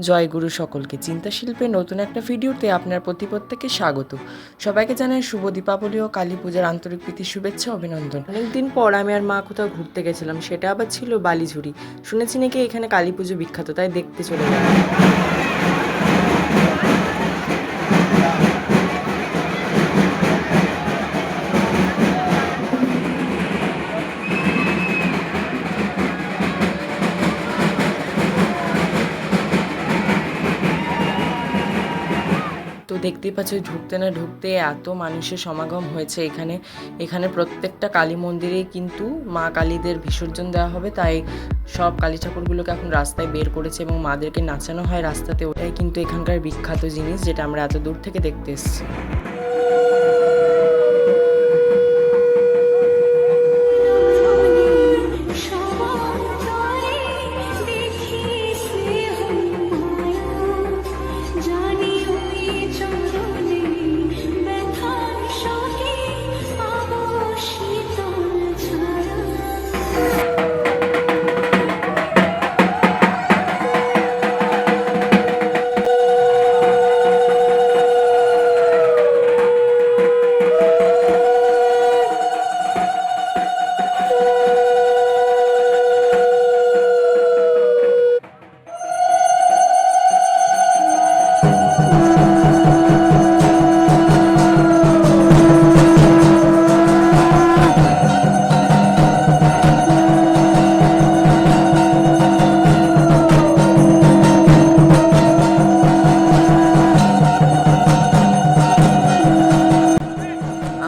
জয় গুরু সকলকে। চিন্তা শিল্পের নতুন একটা ভিডিওতে আপনার প্রত্যেককে স্বাগত। সবাইকে জানাই শুভ দীপাবলি ও কালী পূজার আন্তরিক প্রীতি শুভেচ্ছা অভিনন্দন। অনেকদিন পর আমি আর মা কোথাও ঘুরতে গেছিলাম, সেটা আবার ছিল বালিঝুড়ি। শুনেছি নাকি এখানে কালী পুজো বিখ্যাত, তাই দেখতে চলে গেলাম। তো দেখতেই পাচ্ছ, ঢুকতে না ঢুকতে এত মানুষের সমাগম হয়েছে এখানে প্রত্যেকটা কালী মন্দিরেই কিন্তু মা কালীদের বিসর্জন দেওয়া হবে, তাই সব কালী ঠাকুরগুলোকে এখন রাস্তায় বের করেছে এবং মাদেরকে নাচানো হয় রাস্তাতে। ওটাই কিন্তু এখানকার বিখ্যাত জিনিস, যেটা আমরা এত দূর থেকে দেখতে এসেছি।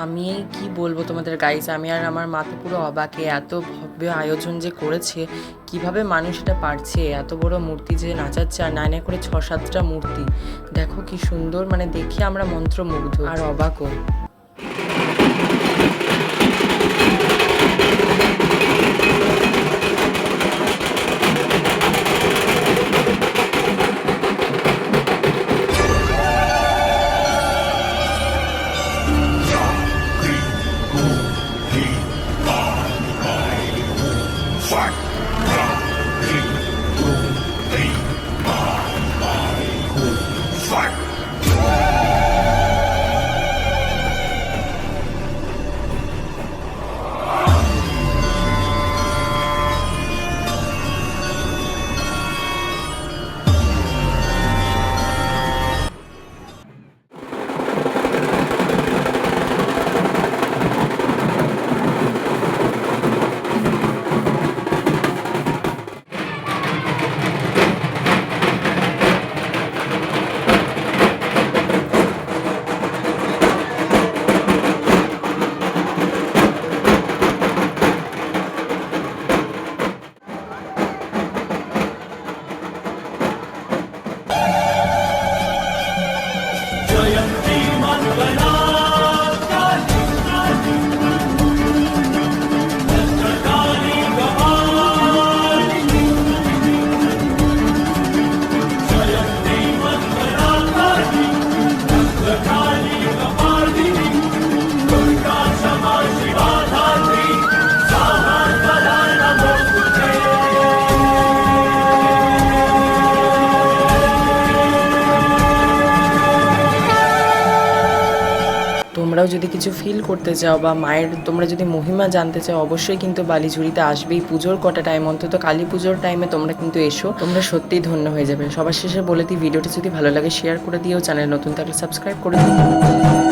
আমি কি বলবো তোমাদের গাইস, আমি আর আমার মা তো পুরো অবাকে। এত ভব্য আয়োজন যে করেছে, কিভাবে মানুষ এটা পারছে, এত বড় মূর্তি যে নাচাচ্ছে, আর নাই করে 6-7টা মূর্তি। দেখো কি সুন্দর, মানে দেখে আমরা মন্ত্রমুগ্ধ আর অবাকও। তোমরাও যদি কিছু ফিল করতে চাও বা মায়ের তোমরা যদি মহিমা জানতে চাও, অবশ্যই কিন্তু বালিঝুড়িতে আসবেই। পুজোর কটা টাইম, অন্তত কালী পুজোর টাইমে তোমরা কিন্তু এসো, তোমরা সত্যিই ধন্য হয়ে যাবে। সবার শেষে বলে দিই, ভিডিওটা যদি ভালো লাগে শেয়ার করে দিও, চ্যানেল নতুন থাকলে সাবস্ক্রাইব করে দিও।